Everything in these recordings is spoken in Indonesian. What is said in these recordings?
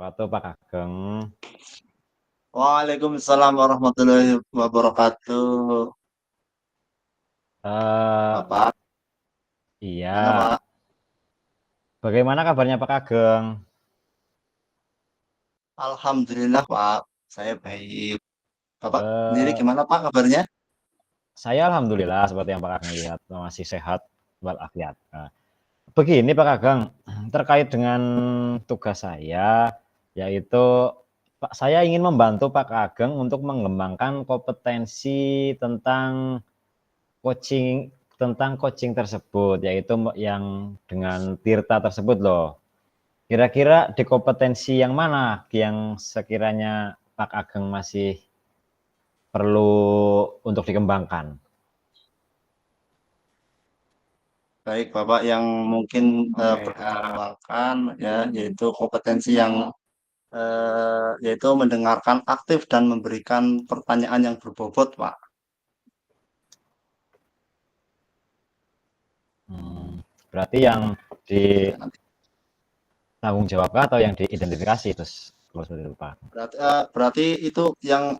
wabarakatuh, Pak Kageng. Waalaikumsalam warahmatullahi wabarakatuh. Eh, Bapak, gimana iya, Pak? bagaimana kabarnya Pak Kageng? Alhamdulillah Pak, saya baik. Bapak sendiri Eh, gimana Pak kabarnya? saya alhamdulillah seperti yang Pak Kageng lihat masih sehat walafiat. Begini Pak Kageng, terkait dengan tugas saya, yaitu saya ingin membantu Pak Kageng untuk mengembangkan kompetensi coaching tentang coaching tersebut, yaitu yang dengan Tirta tersebut loh. Kira-kira di kompetensi yang mana yang sekiranya Pak Ageng masih perlu untuk dikembangkan? Baik Bapak yang mungkin perlu mengembangkan ya, yaitu kompetensi yang yaitu mendengarkan aktif dan memberikan pertanyaan yang berbobot Pak. Berarti yang di Ya, nanti tanggung jawab atau yang diidentifikasi terus kalau seperti itu Pak? berarti itu yang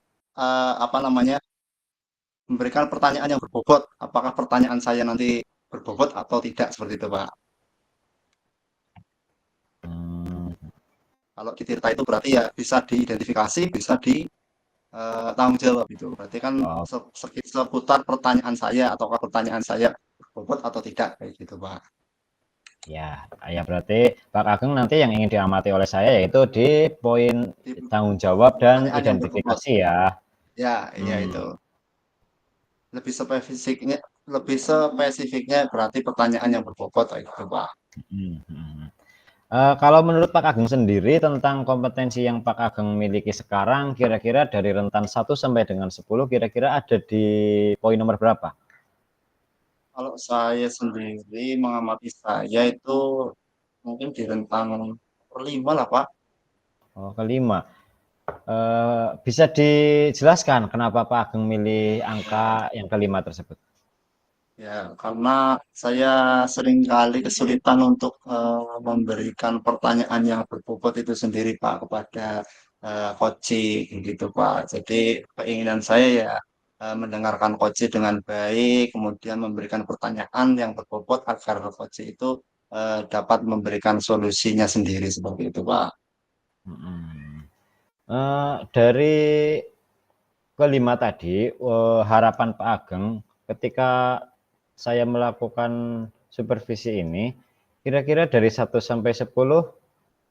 apa namanya memberikan pertanyaan yang berbobot. Apakah pertanyaan saya nanti berbobot atau tidak seperti itu Pak? Hmm, Kalau di Tirta itu berarti ya bisa diidentifikasi, bisa di tanggung jawab itu. Berarti kan oh, seputar pertanyaan saya ataukah pertanyaan saya berbobot atau tidak kayak gitu, Pak. ya, ya berarti Pak Ageng nanti yang ingin diamati oleh saya yaitu di poin Di tanggung jawab dan pertanyaan yang berbobot. identifikasi ya. Ya, iya itu. Hmm, Lebih spesifiknya berarti pertanyaan yang berbobot kayak gitu, Pak. hmm, hmm. Kalau menurut Pak Ageng sendiri tentang kompetensi yang Pak Ageng miliki sekarang, kira-kira dari rentan 1 sampai dengan 10, kira-kira ada di poin nomor berapa? Kalau saya sendiri mengamati saya itu mungkin di rentang per 5 lah, Pak. Oh, kelima. Bisa dijelaskan kenapa Pak Ageng milih angka Ya, yang kelima tersebut? ya, karena saya seringkali kesulitan untuk memberikan pertanyaan yang berbobot itu sendiri, Pak, kepada coaching gitu, Pak. Jadi keinginan saya ya mendengarkan coaching dengan baik, kemudian memberikan pertanyaan yang berbobot agar coaching itu dapat memberikan solusinya sendiri seperti itu, Pak. Hmm. Dari kelima tadi, harapan Pak Ageng ketika saya melakukan supervisi ini, kira-kira dari 1 sampai 10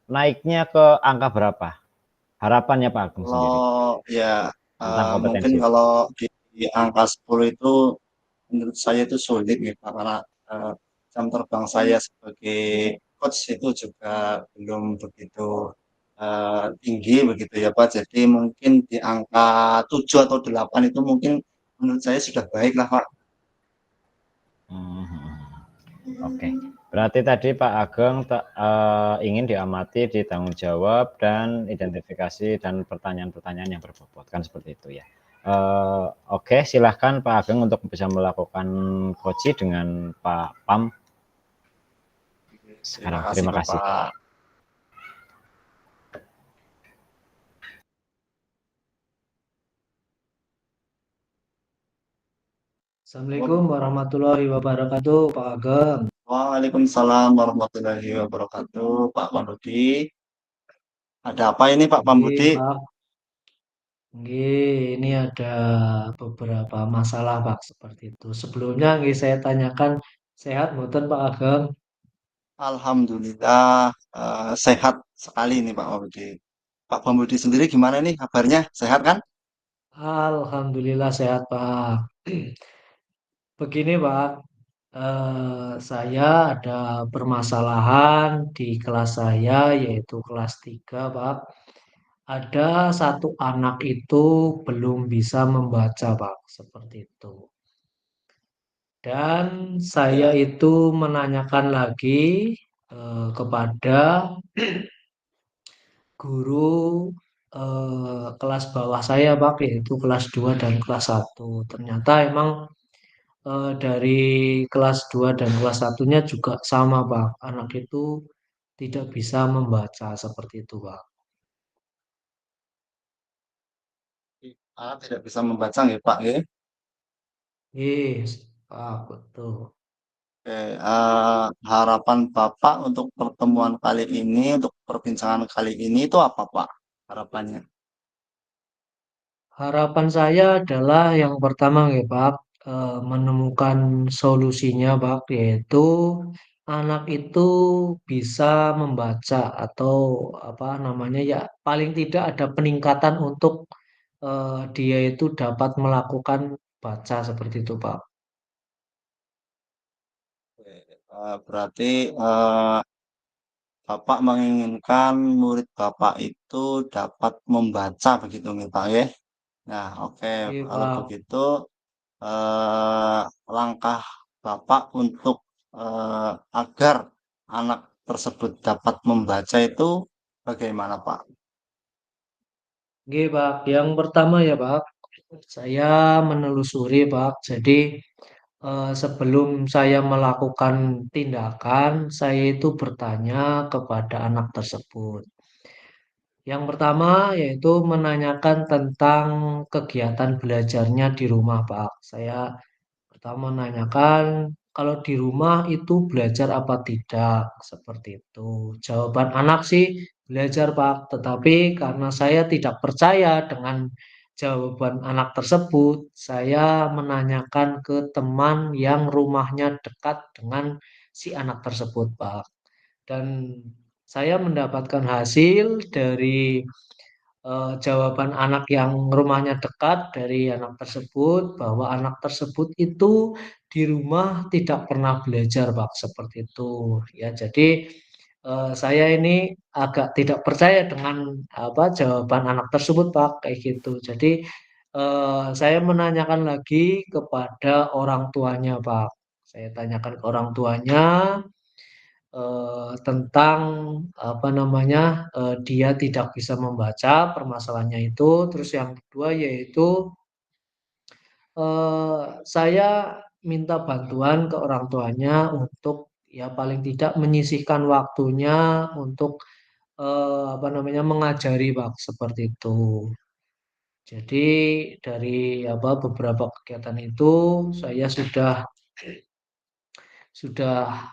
naiknya ke angka berapa? Harapannya Pak Ageng sendiri Kalau ya tentang mungkin kompetensi itu. kalau di angka 10 itu menurut saya itu sulit ya Pak, karena eh, jam terbang saya sebagai coach itu juga belum begitu tinggi begitu ya Pak. Jadi mungkin di angka 7 atau 8 itu mungkin menurut saya sudah baik lah Pak. Hmm. Oke, berarti tadi Pak Ageng ingin diamati di tanggung jawab dan identifikasi dan pertanyaan-pertanyaan yang berbobot, kan seperti itu ya. Oke, silahkan Pak Ageng untuk bisa melakukan koci dengan Pak Pam Terima sekarang. kasih Terima kasih. Bapak. Assalamualaikum warahmatullahi wabarakatuh, Pak Ageng. Waalaikumsalam warahmatullahi wabarakatuh, Pak Pambudi. Ada apa ini Pak Nggih, Pambudi? Pak. Nggih, ini ada beberapa masalah, Pak, seperti itu. Sebelumnya nggih saya tanyakan sehat mboten Pak Ageng? Alhamdulillah sehat sekali nih Pak Pambudi. Pak Pambudi sendiri gimana nih kabarnya? Sehat kan? Alhamdulillah sehat, Pak. Begini, Pak, saya ada permasalahan di kelas saya yaitu kelas 3, Pak. Ada satu anak itu belum bisa membaca, Pak, seperti itu. Dan saya Ya, itu menanyakan lagi kepada guru kelas bawah saya, Pak, yaitu kelas 2 dan kelas 1. Ternyata emang dari kelas 2 dan kelas satunya juga sama, Pak. Anak itu tidak bisa membaca seperti itu, Pak. Tidak bisa membaca nggih, Pak, nggih. Yes, Pak, betul. Oke, harapan Bapak untuk pertemuan kali ini, untuk perbincangan kali ini itu apa, Pak? Harapannya. Harapan saya adalah yang pertama ya Pak, menemukan solusinya Pak, yaitu anak itu bisa membaca atau apa namanya ya, paling tidak ada peningkatan untuk dia itu dapat melakukan baca seperti itu Pak. Oke, berarti Bapak menginginkan murid Bapak itu dapat membaca begitu nih, Pak, ya? Nah, oke, Iya kalau Pak. begitu eh, langkah Bapak untuk agar anak tersebut dapat membaca itu bagaimana, Pak? Oke Pak, yang pertama ya Pak, saya menelusuri Pak. Jadi sebelum saya melakukan tindakan, saya itu bertanya kepada anak tersebut. Yang pertama yaitu menanyakan tentang kegiatan belajarnya di rumah, Pak. Saya pertama menanyakan kalau di rumah itu belajar apa tidak, seperti itu. Jawaban anak sih belajar, Pak. Tetapi karena saya tidak percaya dengan jawaban anak tersebut, saya menanyakan ke teman yang rumahnya dekat dengan si anak tersebut, Pak. Dan saya mendapatkan hasil dari jawaban anak yang rumahnya dekat dari anak tersebut bahwa anak tersebut itu di rumah tidak pernah belajar, Pak, seperti itu. Ya, jadi saya ini agak tidak percaya dengan apa jawaban anak tersebut, Pak, kayak gitu. Jadi saya menanyakan lagi kepada orang tuanya, Pak. Saya tanyakan ke orang tuanya tentang apa namanya, dia tidak bisa membaca, permasalahannya itu. Terus yang kedua yaitu, saya minta bantuan ke orang tuanya untuk ya paling tidak menyisihkan waktunya untuk, apa namanya, mengajari, Pak, seperti itu. Jadi dari apa, beberapa kegiatan itu saya sudah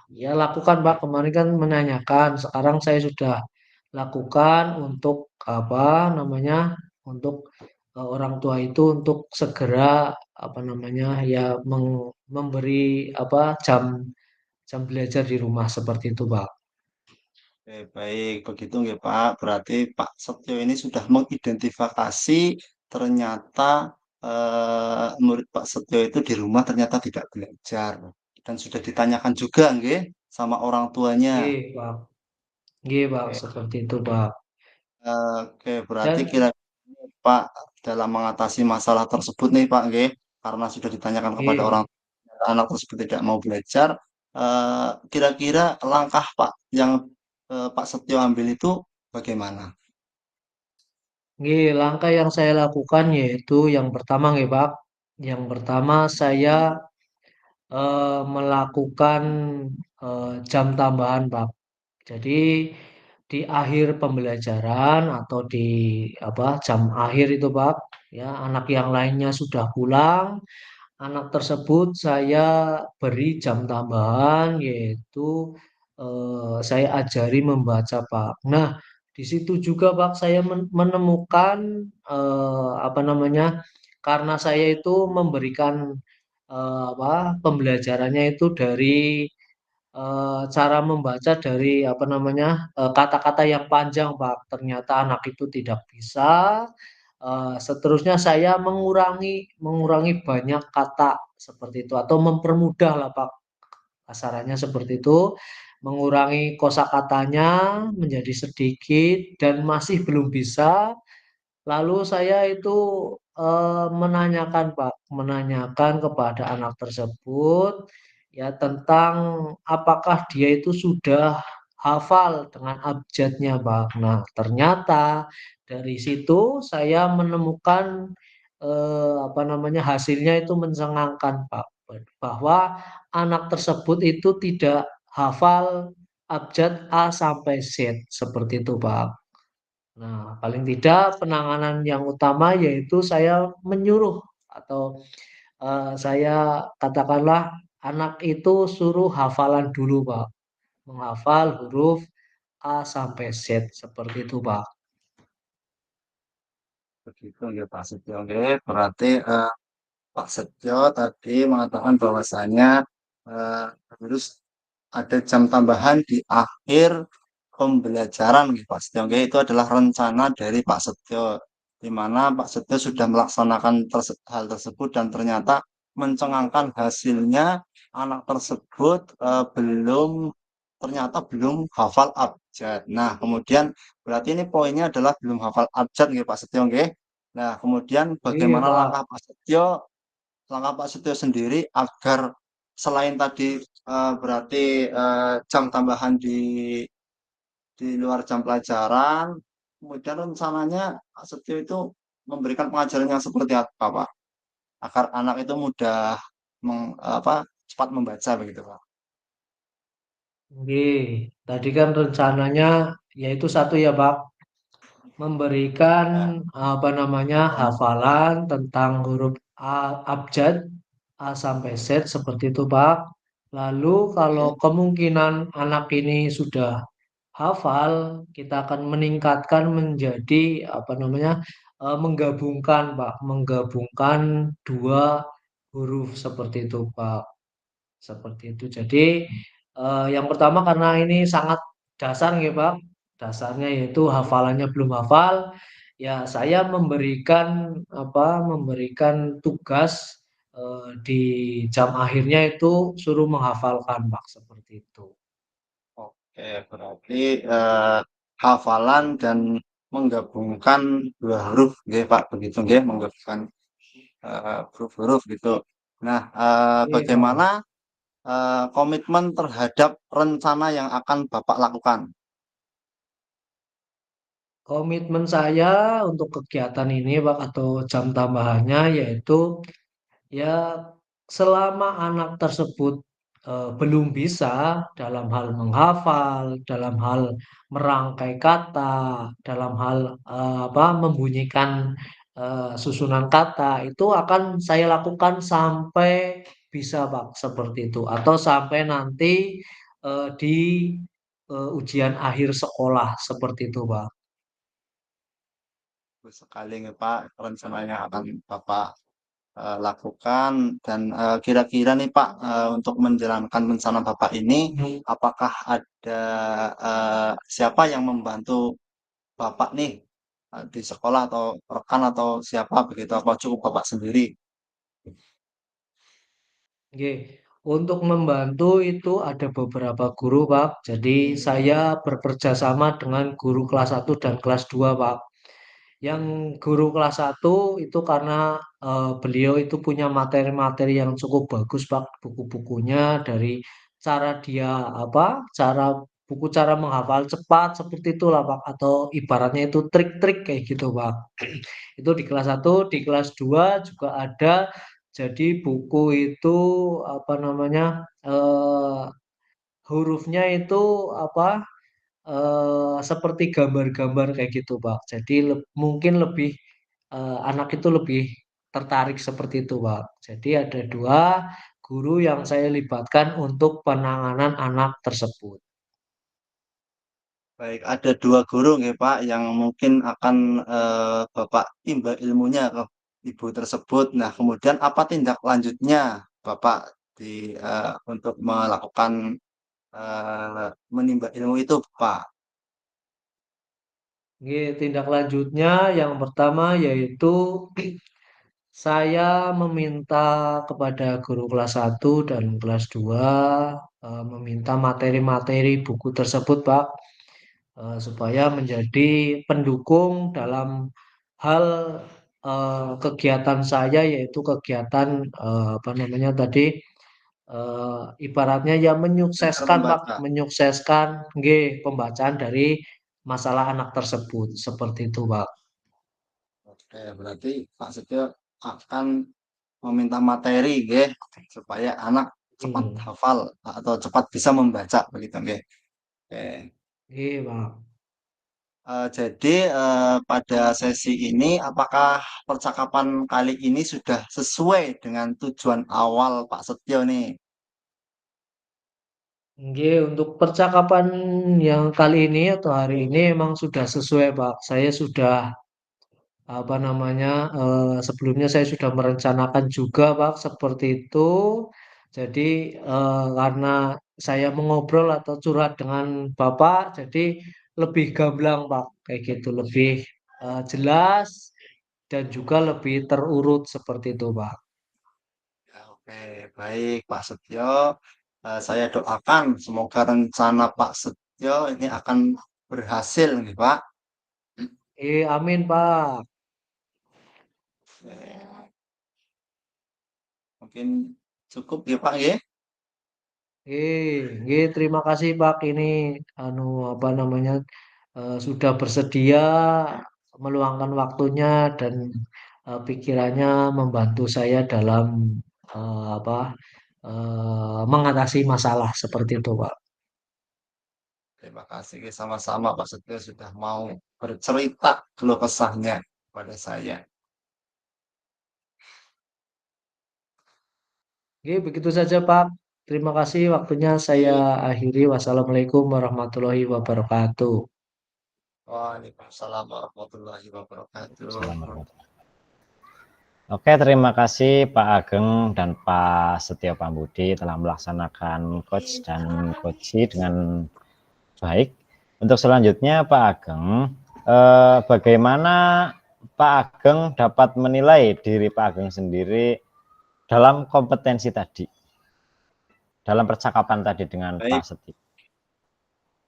ya lakukan Pak, kemarin kan menanyakan, sekarang saya sudah lakukan untuk apa namanya, untuk orang tua itu untuk segera apa namanya, ya memberi apa, jam jam belajar di rumah seperti itu Pak. Oke, baik, begitu nggih, Pak. Berarti Pak Setio ini sudah mengidentifikasi ternyata murid Pak Setio itu di rumah ternyata tidak belajar dan sudah ditanyakan juga nggih sama orang tuanya. Nggih Pak, nggih Pak, Oke, seperti itu Pak. oke, berarti Dan kira Pak dalam mengatasi masalah tersebut nih Pak nggih, karena sudah ditanyakan kepada orang nggih, tua, anak tersebut tidak mau belajar, kira-kira langkah Pak yang Pak Setio ambil itu bagaimana? nggih, langkah yang saya lakukan yaitu yang pertama nggih Pak, yang pertama saya melakukan, jam tambahan, Pak. Jadi di akhir pembelajaran atau di apa, jam akhir itu, Pak, ya anak yang lainnya sudah pulang, anak tersebut saya beri jam tambahan yaitu, saya ajari membaca, Pak. Nah, di situ juga, Pak, saya menemukan, apa namanya, karena saya itu memberikan apa, pembelajarannya itu dari, cara membaca dari apa namanya, kata-kata yang panjang, Pak. Ternyata anak itu tidak bisa, seterusnya saya mengurangi banyak kata seperti itu atau mempermudah lah, Pak, kasarannya seperti itu. Mengurangi kosakatanya menjadi sedikit dan masih belum bisa. Lalu saya itu, menanyakan Pak, menanyakan kepada anak tersebut, ya tentang apakah dia itu sudah hafal dengan abjadnya Pak. Nah, ternyata dari situ saya menemukan, apa namanya, hasilnya itu mencengangkan Pak, bahwa anak tersebut itu tidak hafal abjad A sampai Z, seperti itu Pak. Nah, paling tidak penanganan yang utama yaitu saya menyuruh atau saya katakanlah anak itu suruh hafalan dulu, Pak. Menghafal huruf A sampai Z seperti itu, Pak. Begitu ya Pak Setio. Oke, berarti Pak Setio tadi mengatakan bahwasanya harus ada jam tambahan di akhir pembelajaran gitu Pak Setio. Oke, itu adalah rencana dari Pak Setio, di mana Pak Setio sudah melaksanakan hal tersebut dan ternyata mencengangkan hasilnya anak tersebut belum hafal abjad. Nah, kemudian berarti ini poinnya adalah belum hafal abjad gitu Pak Setio. Oke. Nah, kemudian Iya, bagaimana Pak. langkah Pak Setio sendiri agar selain tadi berarti jam tambahan di luar jam pelajaran, kemudian rencananya Pak Setio itu memberikan pengajaran yang seperti apa, Pak? Agar anak itu mudah cepat membaca begitu, Pak. Oke, tadi kan rencananya yaitu satu ya, Pak, memberikan Ya, apa namanya hafalan tentang huruf abjad A sampai Z seperti itu, Pak. Lalu kalau oke. kemungkinan anak ini sudah hafal, kita akan meningkatkan menjadi apa namanya menggabungkan, Pak, menggabungkan dua huruf seperti itu, Pak. Seperti itu. Jadi yang pertama karena ini sangat dasar ya Pak. Dasarnya yaitu hafalannya belum hafal, ya saya memberikan tugas di jam akhirnya itu suruh menghafalkan Pak seperti itu. Oke, berarti hafalan dan menggabungkan dua huruf, nggih, Pak, begitu nggih, menggabungkan huruf-huruf gitu. Nah, Oke, Pak. bagaimana komitmen terhadap rencana yang akan Bapak lakukan? Komitmen saya untuk kegiatan ini Pak atau jam tambahannya yaitu ya, selama anak tersebut belum bisa dalam hal menghafal, dalam hal merangkai kata, dalam hal membunyikan susunan kata, itu akan saya lakukan sampai bisa, Pak, seperti itu, atau sampai nanti di ujian akhir sekolah seperti itu, Pak. Bagus sekali nih Pak, rencananya akan Bapak lakukan dan kira-kira nih Pak untuk menjalankan rencana Bapak ini, apakah ada siapa yang membantu Bapak nih di sekolah atau rekan atau siapa begitu? Apa cukup Bapak sendiri? Oke, untuk membantu itu ada beberapa guru, Pak. Jadi saya bekerja sama dengan guru kelas 1 dan kelas 2, Pak. Yang guru kelas 1 itu karena beliau itu punya materi-materi yang cukup bagus, Pak. Buku-bukunya dari cara dia cara buku cara menghafal cepat seperti itulah, Pak. Atau ibaratnya itu trik-trik kayak gitu, Pak. Itu di kelas 1, di kelas 2 juga ada. Jadi buku itu apa namanya? eh, hurufnya itu apa? Seperti gambar-gambar kayak gitu, Pak. Jadi mungkin lebih anak itu lebih tertarik seperti itu, Pak. Jadi ada dua guru yang saya libatkan untuk penanganan anak tersebut. Baik, ada dua guru nggih Pak yang mungkin akan Bapak timba ilmunya ke ibu tersebut. Nah, kemudian apa tindak lanjutnya Bapak untuk melakukan menimba ilmu itu, Pak? Oke, tindak lanjutnya yang pertama yaitu saya meminta kepada guru kelas 1 dan kelas 2 meminta materi-materi buku tersebut, Pak, supaya menjadi pendukung dalam hal kegiatan saya yaitu kegiatan apa namanya tadi ibaratnya ya Belajar menyukseskan, Pak, membaca. menyukseskan nggih pembacaan dari masalah anak tersebut seperti itu, Pak. Oke, berarti Pak Setio akan meminta materi nggih supaya anak cepat Hmm. hafal atau cepat bisa membaca begitu nggih. Oke. Iya, Pak. Jadi pada sesi ini apakah percakapan kali ini sudah sesuai dengan tujuan awal Pak Setio nih? Nggih, untuk percakapan yang kali ini atau hari ini memang sudah sesuai, Pak. Saya sudah apa namanya sebelumnya saya sudah merencanakan juga, Pak, seperti itu. Jadi karena saya mengobrol atau curhat dengan Bapak, jadi lebih gamblang, Pak, kayak gitu, lebih jelas dan juga lebih terurut seperti itu, Pak. Ya, oke, baik Pak Setio. Saya doakan semoga rencana Pak Setio ini akan berhasil nih Pak. Amin, Pak. Oke, mungkin cukup ya Pak ya. Nggih, terima kasih Pak ini anu apa namanya sudah bersedia meluangkan waktunya dan pikirannya membantu saya dalam apa mengatasi masalah seperti itu, Pak. Terima kasih sama-sama Pak Setio sudah mau bercerita keluh kesahnya pada saya. Oke, begitu saja Pak. Terima kasih waktunya saya akhiri. Wassalamualaikum warahmatullahi wabarakatuh. Waalaikumsalam warahmatullahi wabarakatuh. Assalamualaikum. Oke, terima kasih Pak Ageng dan Pak Setio Pambudi telah melaksanakan coach dan coaching dengan baik. Untuk selanjutnya Pak Ageng, bagaimana Pak Ageng dapat menilai diri Pak Ageng sendiri dalam kompetensi tadi, dalam percakapan tadi dengan Pak Baik, Setio?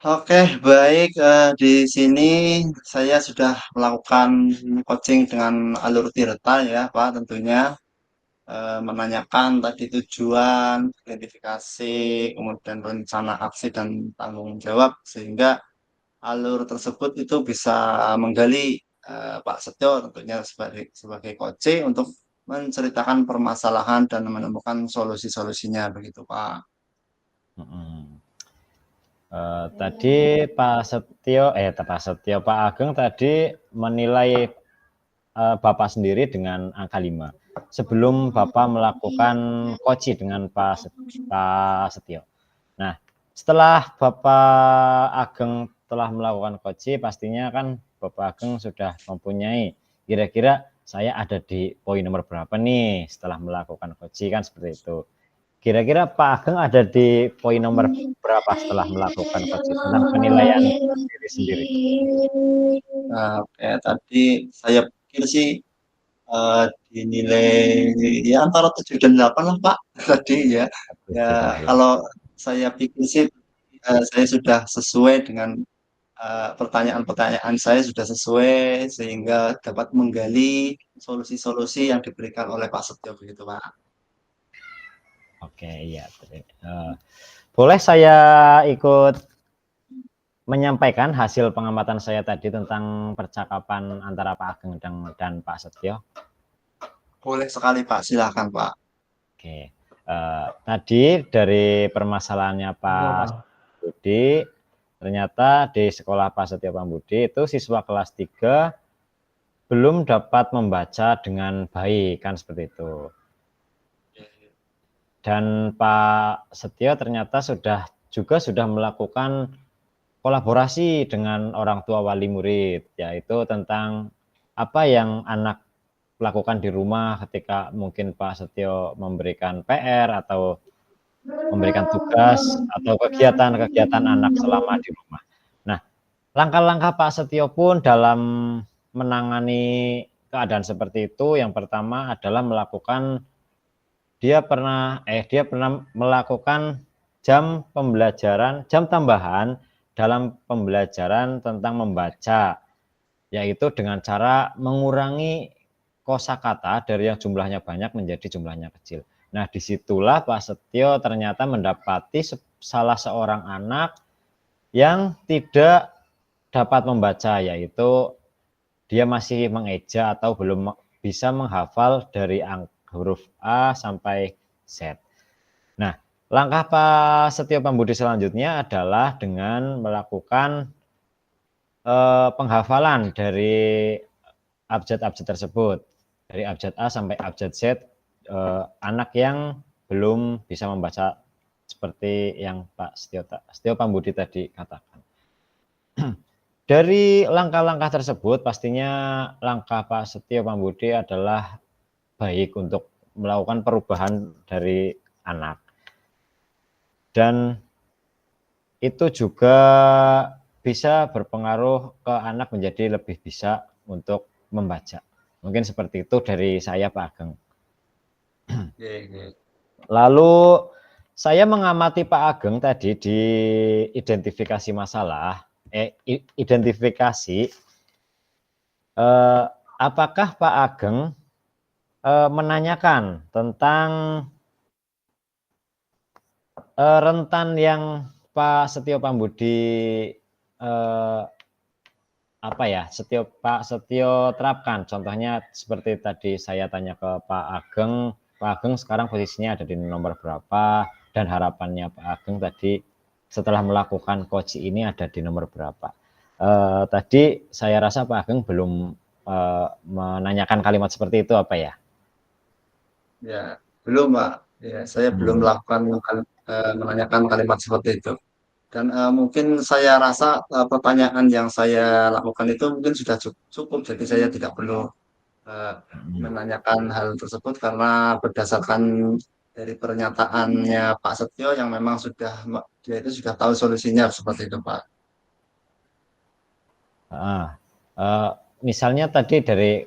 oke, baik. Di sini saya sudah melakukan coaching dengan alur Tirta ya, Pak. Tentunya menanyakan tadi tujuan, identifikasi, kemudian rencana aksi dan tanggung jawab, sehingga alur tersebut itu bisa menggali Pak Setio tentunya sebagai coach untuk menceritakan permasalahan dan menemukan solusi-solusinya begitu, Pak. Tadi Pak Setio, Pak Ageng tadi menilai Bapak sendiri dengan angka 5. Sebelum Bapak melakukan coaching dengan Pak Setio. Nah, setelah Bapak Ageng telah melakukan coaching, pastinya kan Bapak Ageng sudah mempunyai kira-kira saya ada di poin nomor berapa nih setelah melakukan coaching, kan seperti itu. Kira-kira Pak Ageng ada di poin nomor berapa setelah melakukan coaching tentang penilaian diri sendiri? Nah, oke, tadi saya pikir sih dinilai ya antara 7 dan 8 lah Pak tadi ya. Ya 7 dan 8. kalau saya pikir sih saya sudah sesuai dengan pertanyaan-pertanyaan saya sudah sesuai sehingga dapat menggali solusi-solusi yang diberikan oleh Pak Setio begitu Pak. Oke, iya. Boleh saya ikut menyampaikan hasil pengamatan saya tadi tentang percakapan antara Pak Ageng dan Pak Setio? Boleh sekali Pak, silakan Pak. Oke, tadi dari permasalahannya Monggo, Pak Pak. Budi, ternyata di sekolah Pak Setio Pambudi itu siswa kelas 3 belum dapat membaca dengan baik, kan seperti itu. Dan Pak Setio ternyata sudah melakukan kolaborasi dengan orang tua wali murid, yaitu tentang apa yang anak lakukan di rumah ketika mungkin Pak Setio memberikan PR atau memberikan tugas atau kegiatan-kegiatan anak selama di rumah. Nah, langkah-langkah Pak Setio pun dalam menangani keadaan seperti itu, yang pertama adalah dia pernah melakukan jam tambahan dalam pembelajaran tentang membaca, yaitu dengan cara mengurangi kosakata dari yang jumlahnya banyak menjadi jumlahnya kecil. Nah, disitulah Pak Setio ternyata mendapati salah seorang anak yang tidak dapat membaca, yaitu dia masih mengeja atau belum bisa menghafal dari huruf A sampai Z. Nah, langkah Pak Setio Pambudi selanjutnya adalah dengan melakukan penghafalan dari abjad-abjad tersebut, dari abjad A sampai abjad Z, anak yang belum bisa membaca seperti yang Pak Setio Pambudi tadi katakan. Dari langkah-langkah tersebut, pastinya langkah Pak Setio Pambudi adalah baik untuk melakukan perubahan dari anak. Dan itu juga bisa berpengaruh ke anak menjadi lebih bisa untuk membaca. Mungkin seperti itu dari saya, Pak Ageng. Lalu saya mengamati Pak Ageng tadi di identifikasi masalah, identifikasi, apakah Pak Ageng menanyakan tentang rentan yang Pak Setio Pambudi Pak Setio terapkan. Contohnya seperti tadi saya tanya ke Pak Ageng sekarang posisinya ada di nomor berapa, dan harapannya Pak Ageng tadi setelah melakukan coaching ini ada di nomor berapa. Tadi saya rasa Pak Ageng belum menanyakan kalimat seperti itu, apa ya? Ya, belum Pak. Ya, saya belum melakukan menanyakan kalimat seperti itu. Dan mungkin saya rasa pertanyaan yang saya lakukan itu mungkin sudah cukup, jadi saya tidak perlu menanyakan hal tersebut karena berdasarkan dari pernyataannya Pak Setio yang memang dia itu sudah tahu solusinya seperti itu Pak. Misalnya tadi dari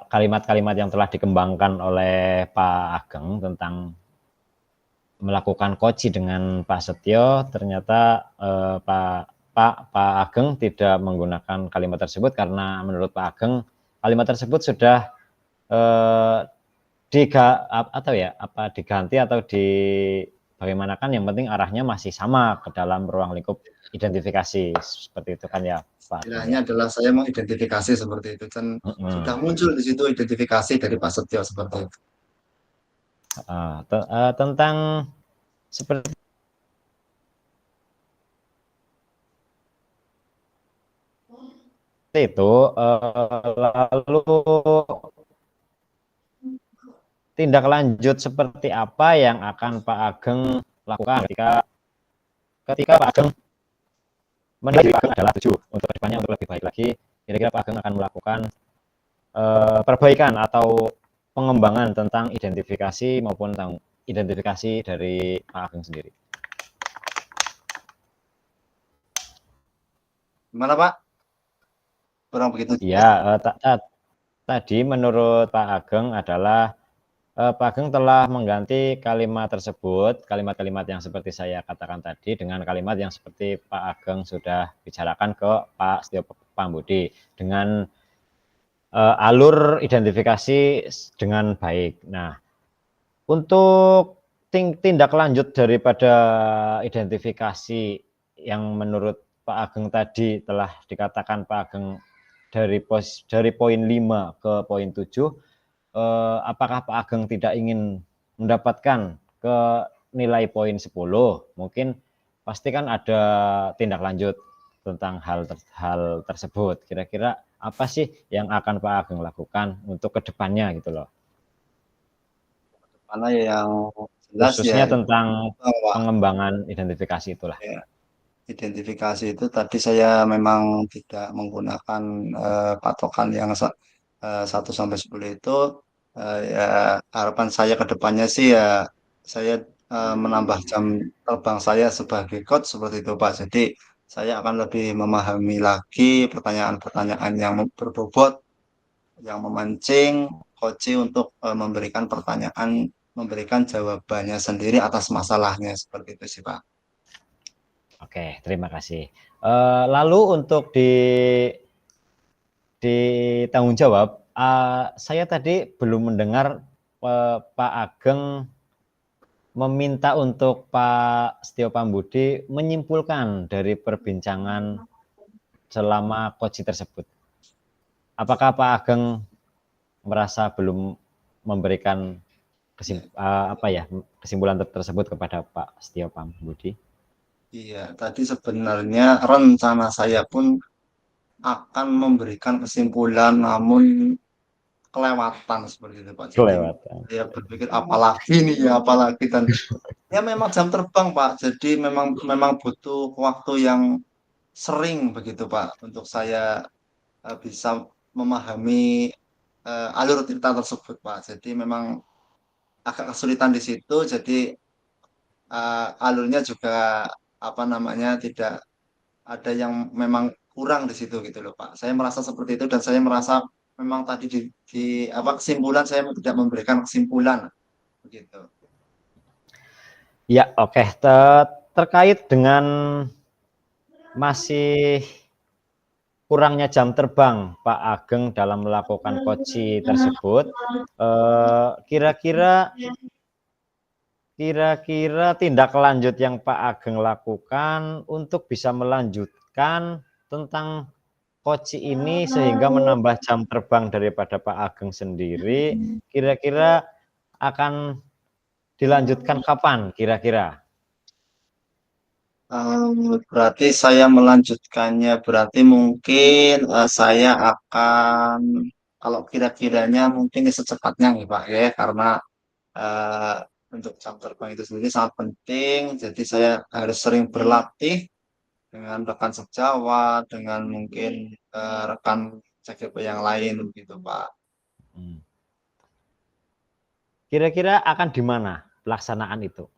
kalimat-kalimat yang telah dikembangkan oleh Pak Ageng tentang melakukan coaching dengan Pak Setio, ternyata Pak Ageng tidak menggunakan kalimat tersebut karena menurut Pak Ageng kalimat tersebut sudah diganti atau bagaimanakan, yang penting arahnya masih sama ke dalam ruang lingkup identifikasi, seperti itu kan ya Pak Ageng Istilahnya ya. adalah saya mengidentifikasi seperti itu dan sudah muncul di situ identifikasi dari Pak Setio seperti itu. Tentang seperti itu, lalu tindak lanjut seperti apa yang akan Pak Ageng lakukan ketika Pak Ageng menilai Pak Ageng adalah tujuh untuk kedepannya untuk lebih baik lagi, kira-kira Pak Ageng akan melakukan perbaikan atau pengembangan tentang identifikasi maupun tentang identifikasi dari Pak Ageng sendiri. Gimana Pak? Kurang begitu jelas. Ya, tadi menurut Pak Ageng adalah Pak Ageng telah mengganti kalimat tersebut, kalimat-kalimat yang seperti saya katakan tadi, dengan kalimat yang seperti Pak Ageng sudah bicarakan ke Pak Setio Pambudi, dengan alur identifikasi dengan baik. Nah, untuk tindak lanjut daripada identifikasi yang menurut Pak Ageng tadi telah dikatakan Pak Ageng dari poin 5 ke poin 7, apakah Pak Ageng tidak ingin mendapatkan ke nilai poin 10? Mungkin pasti kan ada tindak lanjut tentang hal tersebut. Kira-kira apa sih yang akan Pak Ageng lakukan untuk kedepannya gitu loh? Mana yang jelas Khususnya ya tentang bahwa pengembangan identifikasi itulah. ya, identifikasi itu tadi saya memang tidak menggunakan patokan yang 1 sampai 10 itu. Ya harapan saya ke depannya sih ya saya menambah jam terbang saya sebagai coach seperti itu Pak. Jadi saya akan lebih memahami lagi pertanyaan-pertanyaan yang berbobot, yang memancing coach untuk memberikan pertanyaan, memberikan jawabannya sendiri atas masalahnya seperti itu sih Pak. Oke, terima kasih. Lalu untuk di tanggung jawab, saya tadi belum mendengar Pak Ageng meminta untuk Pak Setio Pambudi menyimpulkan dari perbincangan selama coaching tersebut. Apakah Pak Ageng merasa belum memberikan kesimpulan tersebut kepada Pak Setio Pambudi? Iya, tadi sebenarnya rencana saya pun akan memberikan kesimpulan namun kelewatan seperti itu Pak. Jadi Kelewatan. saya berpikir apalagi nih ya, apalagi dan ya memang jam terbang Pak. Jadi memang memang butuh waktu yang sering begitu Pak untuk saya bisa memahami alur cerita tersebut Pak. Jadi memang agak kesulitan di situ. Jadi alurnya juga apa namanya tidak ada yang memang kurang di situ gitu loh Pak. Saya merasa seperti itu dan saya merasa memang tadi di apa kesimpulan saya tidak memberikan kesimpulan begitu. Ya, oke. Terkait dengan masih kurangnya jam terbang Pak Ageng dalam melakukan koci tersebut, kira-kira tindak lanjut yang Pak Ageng lakukan untuk bisa melanjutkan tentang koci ini sehingga menambah jam terbang daripada Pak Ageng sendiri, kira-kira akan dilanjutkan kapan kira-kira? Berarti saya melanjutkannya berarti mungkin saya akan kalau kira-kiranya mungkin secepatnya nih Pak ya karena eh, untuk jam terbang itu sendiri sangat penting jadi saya harus sering berlatih dengan rekan sejawat dengan mungkin rekan CGP yang lain gitu Pak. Kira-kira akan di mana pelaksanaan itu?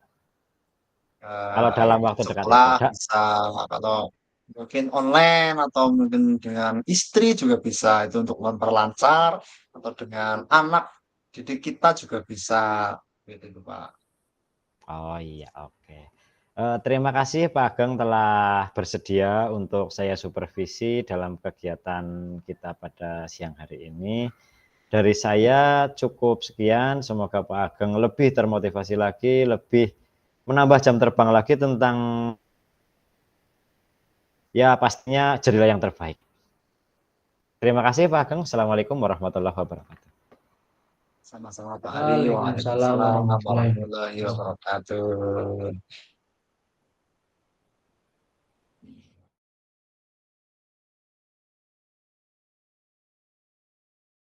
Kalau dalam waktu dekat itu, Sekolah bisa atau mungkin online atau mungkin dengan istri juga bisa itu untuk memperlancar atau dengan anak didik kita juga bisa gitu Pak. oh iya, oke. Terima kasih Pak Ageng telah bersedia untuk saya supervisi dalam kegiatan kita pada siang hari ini. Dari saya cukup sekian, semoga Pak Ageng lebih termotivasi lagi, lebih menambah jam terbang lagi tentang ya pastinya jadilah yang terbaik. Terima kasih Pak Ageng. Assalamualaikum warahmatullahi wabarakatuh. Sama-sama Pak Ali. Waalaikumsalam Waalaikumsalam warahmatullahi warahmatullahi wabarakatuh. wabarakatuh.